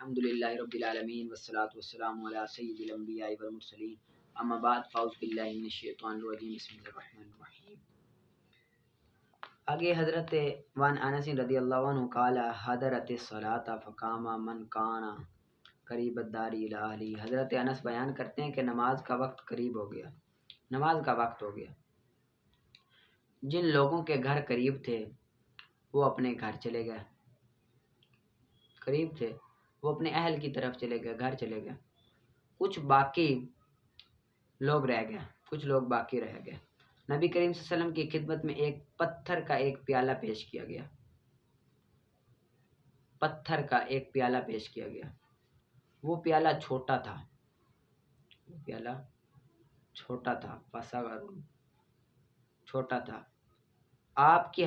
الحمدللہ رب العالمین والصلاة والسلام علی سید الانبیاء والمرسلین اما بعد فاعوذ باللہ من الشیطان الرجیم بسم اللہ الرحمن الرحیم۔ آگے حضرت وان انس رضی اللہ عنہ قال حضرت الصلاۃ فقام من کان قریب الدار الی اہلی۔ حضرت انس بیان کرتے ہیں کہ نماز کا وقت قریب ہو گیا، نماز کا وقت ہو گیا۔ جن لوگوں کے گھر قریب تھے وہ اپنے گھر چلے گئے، قریب تھے وہ اپنے اہل کی طرف چلے گئے، گھر چلے گئے۔ کچھ باقی لوگ رہ گئے، کچھ لوگ باقی رہ گئے۔ نبی کریم صلی اللہ علیہ وسلم کی خدمت میں ایک پتھر کا ایک پیالہ پیش کیا گیا، پتھر کا ایک پیالہ پیش کیا گیا۔ وہ پیالہ چھوٹا تھا، وہ پیالہ چھوٹا تھا، چھوٹا تھا۔ آپ کی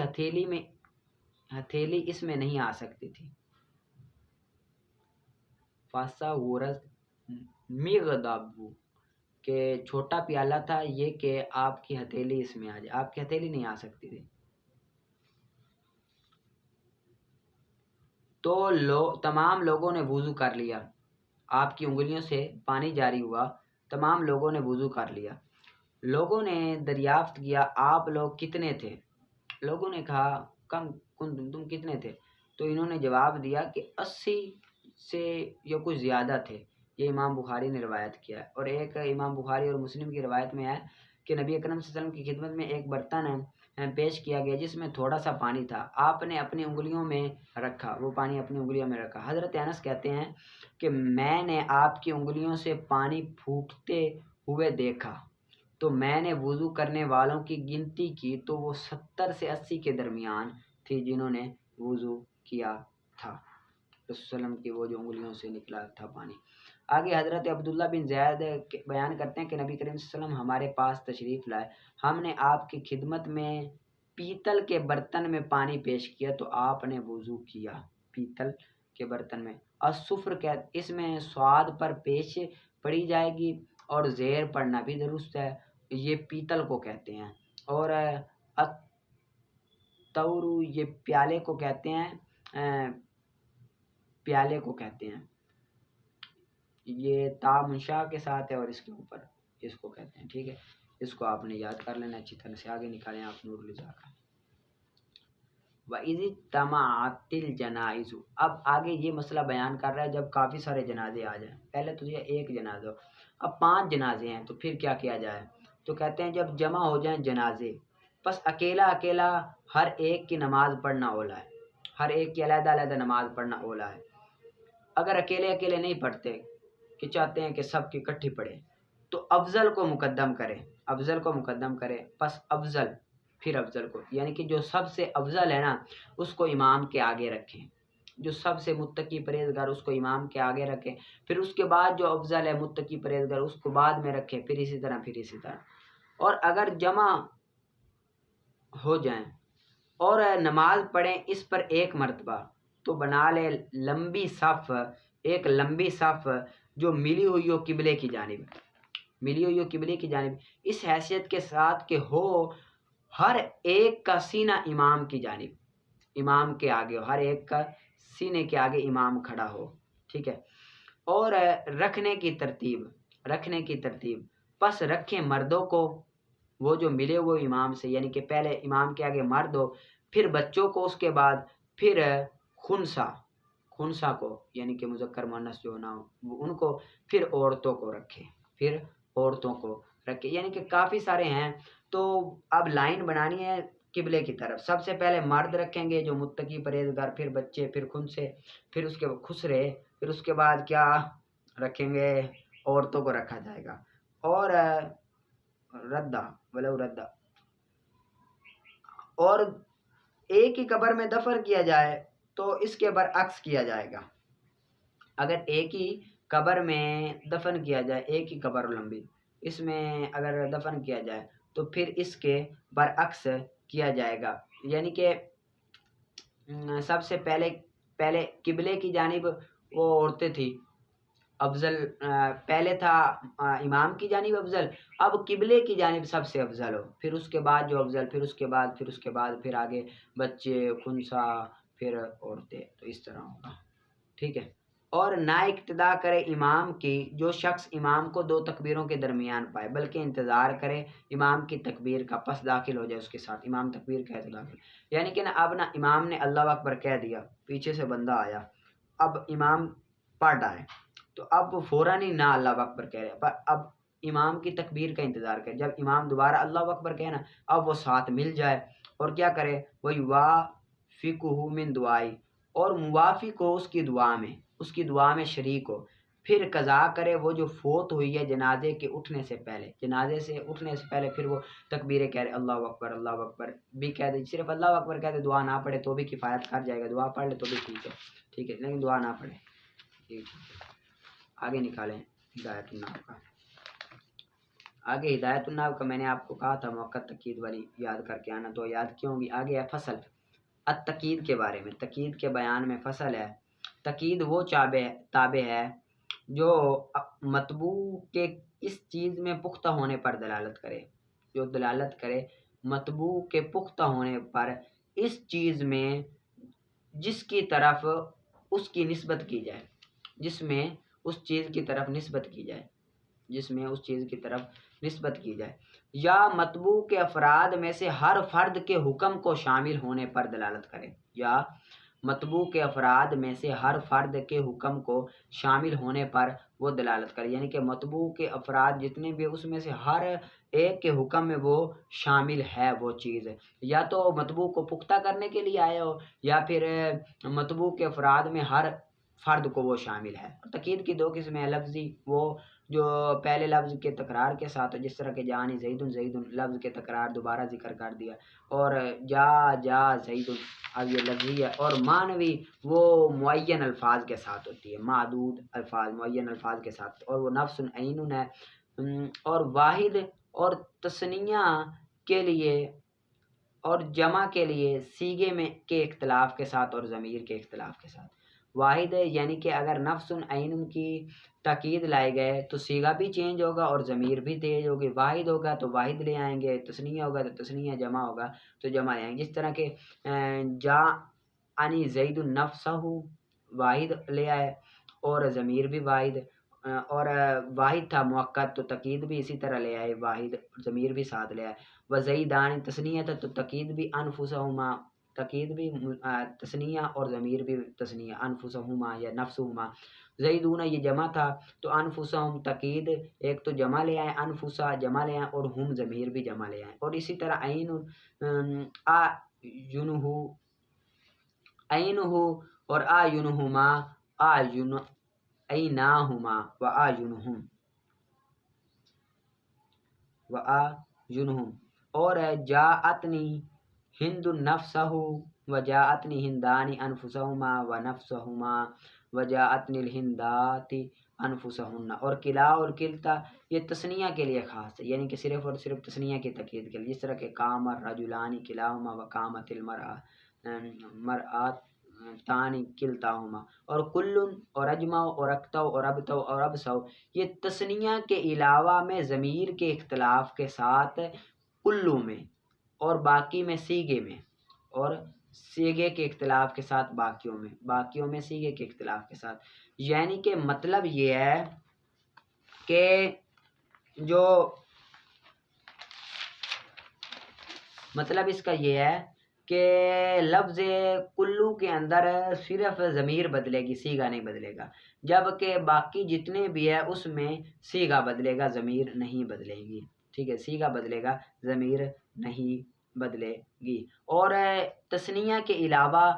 ہتھیلی اس میں نہیں آ سکتی تھی۔ فاسا ورز مغدابو کہ چھوٹا پیالہ تھا، یہ کہ آپ کی ہتھیلی اس میں آ جائے، آپ کی ہتھیلی نہیں آ سکتی تھی۔ تو تمام لوگوں نے وضو کر لیا، آپ کی انگلیوں سے پانی جاری ہوا، تمام لوگوں نے وضو کر لیا۔ لوگوں نے دریافت کیا آپ لوگ کتنے تھے؟ لوگوں نے کہا کم تم کتنے تھے؟ تو انہوں نے جواب دیا کہ 80 سے یا کچھ زیادہ تھے۔ یہ امام بخاری نے روایت کیا ہے، اور ایک امام بخاری اور مسلم کی روایت میں ہے کہ نبی اکرم صلی اللہ علیہ وسلم کی خدمت میں ایک برتن پیش کیا گیا جس میں تھوڑا سا پانی تھا، آپ نے اپنی انگلیوں میں رکھا، وہ پانی اپنی انگلیوں میں رکھا۔ حضرت انس کہتے ہیں کہ میں نے آپ کی انگلیوں سے پانی پھوٹتے ہوئے دیکھا، تو میں نے وضو کرنے والوں کی گنتی کی تو وہ 70 سے 80 کے درمیان تھی جنہوں نے وضو کیا تھا، رسول اللہ کی وہ جو انگلیوں سے نکلا تھا پانی۔ آگے حضرت عبداللہ بن زید بیان کرتے ہیں کہ نبی کریم صلی اللہ علیہ وسلم ہمارے پاس تشریف لائے، ہم نے آپ کی خدمت میں پیتل کے برتن میں پانی پیش کیا تو آپ نے وضو کیا۔ پیتل کے برتن میں الصفر اس میں سواد پر پیش پڑی جائے گی اور زیر پڑھنا بھی درست ہے، یہ پیتل کو کہتے ہیں، اور الطور یہ پیالے کو کہتے ہیں، پیالے کو کہتے ہیں، یہ تا منشا کے ساتھ ہے اور اس کے اوپر اس کو کہتے ہیں، ٹھیک ہے، اس کو آپ نے یاد کر لینا اچھی طرح سے۔ آگے نکالیں آپ نور لزا کا۔ وَإِذِ اجْتَمَعَتِ الْجَنَائِزُ، اب آگے یہ مسئلہ بیان کر رہا ہے جب کافی سارے جنازے آ جائیں، پہلے تو یہ ایک جنازہ ہو، اب 5 جنازے ہیں تو پھر کیا کیا جائے؟ تو کہتے ہیں جب جمع ہو جائیں جنازے، بس اکیلا اکیلا ہر ایک کی نماز پڑھنا اولا ہے، ہر ایک کی علیحدہ علیحدہ نماز پڑھنا اولا ہے۔ اگر اکیلے اکیلے نہیں پڑھتے کہ چاہتے ہیں کہ سب کی اکٹھی پڑھے تو افضل کو مقدم کرے، افضل کو مقدم کرے، پس افضل پھر افضل کو، یعنی کہ جو سب سے افضل ہے نا اس کو امام کے آگے رکھیں، جو سب سے متقی پرہیزگار اس کو امام کے آگے رکھیں، پھر اس کے بعد جو افضل ہے متقی پرہیزگار اس کو بعد میں رکھیں، پھر اسی طرح۔ اور اگر جمع ہو جائیں اور نماز پڑھیں اس پر ایک مرتبہ تو بنا لے لمبی صف، ایک لمبی صف جو ملی ہوئی ہو قبلے کی جانب، ملی ہوئی ہو قبلے کی جانب، اس حیثیت کے ساتھ کہ ہو ہر ایک کا سینہ امام کی جانب، امام کے آگے ہو، ہر ایک کا سینے کے آگے امام کھڑا ہو، ٹھیک ہے۔ اور رکھنے کی ترتیب پس رکھیں مردوں کو وہ جو ملے ہوئے امام سے، یعنی کہ پہلے امام کے آگے مرد ہو، پھر بچوں کو اس کے بعد، پھر خنسا کو یعنی کہ مذکر مؤنث جو نہ ہو ان کو، پھر عورتوں کو رکھے، یعنی کہ کافی سارے ہیں۔ تو اب لائن بنانی ہے قبلے کی طرف، سب سے پہلے مرد رکھیں گے جو متقی پرہیزگار، پھر بچے، پھر خنسے، پھر اس کے خسرے، پھر اس کے بعد کیا رکھیں گے؟ عورتوں کو رکھا جائے گا، اور ردہ اور ایک ہی قبر میں دفن کیا جائے تو اس کے برعکس کیا جائے گا۔ اگر ایک ہی قبر میں دفن کیا جائے، ایک ہی قبر لمبی، اس میں اگر دفن کیا جائے تو پھر اس کے برعکس کیا جائے گا، یعنی کہ سب سے پہلے قبلے کی جانب وہ عورتیں تھی افضل، پہلے تھا امام کی جانب افضل، اب قبلے کی جانب سب سے افضل ہو، پھر اس کے بعد جو افضل، پھر اس کے بعد پھر آگے بچے، خنسا، پھر عورتیں، تو اس طرح ہوگا، ٹھیک ہے۔ اور نہ اقتدا کرے امام کی جو شخص امام کو دو تکبیروں کے درمیان پائے، بلکہ انتظار کرے امام کی تکبیر کا، پس داخل ہو جائے اس کے ساتھ، امام تکبیر کہے تو داخل، یعنی کہ نا اب نا امام نے اللہ اکبر کہہ دیا، پیچھے سے بندہ آیا، اب امام پڑھ رہا ہے تو اب وہ فوراً ہی نہ اللہ اکبر کہہ رہے، پر اب امام کی تکبیر کا انتظار کرے، جب امام دوبارہ اللہ اکبر کہے نا اب وہ ساتھ مل جائے اور کیا کرے، وہی وافقہ من دعائی، اور موافق ہو اس کی دعا میں، اس کی دعا میں شریک ہو، پھر قضا کرے وہ جو فوت ہوئی ہے جنازے کے اٹھنے سے پہلے، جنازے سے اٹھنے سے پہلے پھر وہ تکبیریں کہہ رہے اللہ اکبر بھی کہہ دے، صرف اللہ اکبر کہہ دے، دعا نہ پڑھے تو بھی کفایت کر جائے گا، دعا پڑھ لے تو بھی ٹھیک ہے لیکن دعا نہ پڑھے، ٹھیک ہے۔ آگے نکالیں ہدایت الناب کا، آگے ہدایت الناب کا میں نے آپ کو کہا تھا موقع تقید والی یاد کر کے آنا، تو یاد کیوں گی، آگے ہے فصل التقید کے بارے میں، تقید کے بیان میں فصل ہے، تقید وہ تابع ہے جو مطبوع کے اس چیز میں پختہ ہونے پر دلالت کرے، جو دلالت کرے مطبوع کے پختہ ہونے پر اس چیز میں جس کی طرف اس کی نسبت کی جائے، جس میں اس چیز کی طرف نسبت کی جائے، جس میں اس چیز کی طرف نسبت کی جائے، یا مطبوع کے افراد میں سے ہر فرد کے حکم کو شامل ہونے پر دلالت کرے، یا مطبوع کے افراد میں سے ہر فرد کے حکم کو شامل ہونے پر وہ دلالت کرے، یعنی کہ مطبوع کے افراد جتنے بھی اس میں سے ہر ایک کے حکم میں وہ شامل ہے وہ چیز، یا تو مطبوع کو پختہ کرنے کے لیے آئے ہو، یا پھر مطبوع کے افراد میں ہر فرد کو وہ شامل ہے۔ تقید کی دو قسمیں ہیں، لفظی وہ جو پہلے لفظ کے تکرار کے ساتھ، جس طرح کہ جانی زیدن لفظ کے تکرار دوبارہ ذکر کر دیا، اور جا زیدن اب یہ لفظی ہے، اور معنوی وہ معین الفاظ کے ساتھ ہوتی ہے، معدود الفاظ معین الفاظ کے ساتھ، اور وہ نفس عین ہے، اور واحد اور تثنیہ کے لیے اور جمع کے لیے سیغے میں کے اختلاف کے ساتھ اور ضمیر کے اختلاف کے ساتھ، واحد ہے یعنی کہ اگر نفس عین کی تاکید لائے گئے تو سیغہ بھی چینج ہوگا اور ضمیر بھی تیز ہوگی، واحد ہوگا تو واحد لے آئیں گے، تثنیہ ہوگا تو تثنیہ، جمع ہوگا تو جمع لے آئیں گے، جس طرح کہ جا انی زید نفسہ واحد لے آئے اور ضمیر بھی واحد، اور واحد تھا موقت تو تقید بھی اسی طرح لے آئے، واحد ضمیر بھی ساتھ لے آئے، وزیدان تثنیہ تھا تو تقید بھی انفسہما، تقید بھی تثنیہ اور ضمیر بھی تثنیہ، انفسہما یا نفسہما، زیدون یہ جمع تھا تو انفسہم تقید ایک تو جمع لے آئے، انفسا جمع لے آئے اور ہم ضمیر بھی جمع لے آئے، اور اسی طرح عین عینہ اور آینہما ایناہما و آینہم و آینہم، اور جاءتنی ہند نفسہ و جاءتنی ہندانی انفسہما و نفسہما و جاءتنی الہندات انفسہن، اور کلا اور کلتا یہ تثنیہ کے لیے خاص ہے، یعنی کہ صرف اور صرف تثنیہ کی تقید کے لیے، جس طرح کہ قام الرجلان کلاہما و قامت المرآت تانی کلتاہما، اور کلن اور اجمع اور اکتو اور ابتو اور ابسو یہ تثنیہ کے علاوہ میں ضمیر کے اختلاف کے ساتھ کلو میں، اور باقی میں سیغے میں، اور سیغے کے اختلاف کے ساتھ باقیوں میں سیغے کے اختلاف کے ساتھ، یعنی کہ مطلب یہ ہے کہ جو مطلب اس کا یہ ہے کہ لفظ کلو کے اندر صرف ضمیر بدلے گی، سیغہ نہیں بدلے گا، جبکہ باقی جتنے بھی ہے اس میں سیغہ بدلے گا، ضمیر نہیں بدلے گی، ٹھیک ہے، سیغہ بدلے گا، ضمیر نہیں بدلے گی، اور تثنیہ کے علاوہ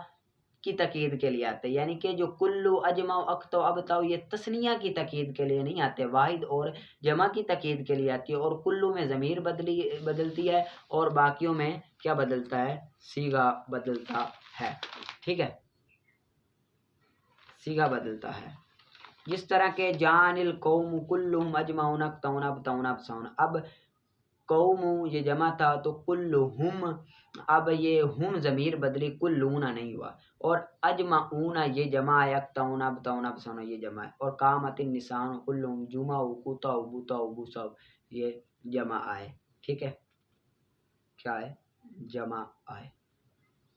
کی تقید کے لیے آتے، یعنی کہ جو کلو اجمع اکتو ابتو یہ تثنیہ کی تقید کے لیے نہیں آتے، واحد اور جمع کی تقید کے لیے آتی ہے، اور کلو میں ضمیر بدلتی ہے اور باقیوں میں کیا بدلتا ہے، سیغہ بدلتا ہے، ٹھیک ہے، سیغہ بدلتا ہے، جس طرح کہ جان القوم کلہم اجمعون اکتون ابتون ابسون، اب قوم یہ جمع تھا تو کلہم، اب یہ ہم ضمیر بدلی، کلون نہیں ہوا، اور اجمعون یہ جمع ہے، اکتون ابتون ابسون یہ جمع ہے، اور قامت النساء کلہم جمع قطع بطع بوسع یہ جمع آئے، ٹھیک ہے، کیا ہے، جمع آئے،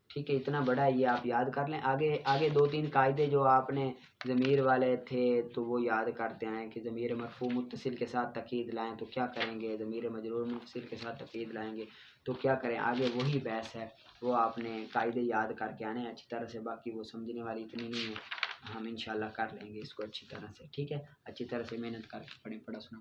ٹھیک ٹھیک ہے، اتنا بڑا ہے یہ آپ یاد کر لیں. آگے آگے 2-3 قاعدے جو آپ نے ضمیر والے تھے تو وہ یاد کرتے آئیں کہ ضمیر مرفوع متصل کے ساتھ تاکید لائیں تو کیا کریں گے، ضمیر مجرور متصل کے ساتھ تاکید لائیں گے تو کیا کریں. آگے وہی بحث ہے، وہ آپ نے قاعدے یاد کر کے آنے اچھی طرح سے. باقی وہ سمجھنے والی اتنی نہیں ہے، ہم انشاءاللہ کر لیں گے اس کو اچھی طرح سے. ٹھیک ہے، اچھی طرح سے محنت کر کے پڑھیں، پڑھا سنا.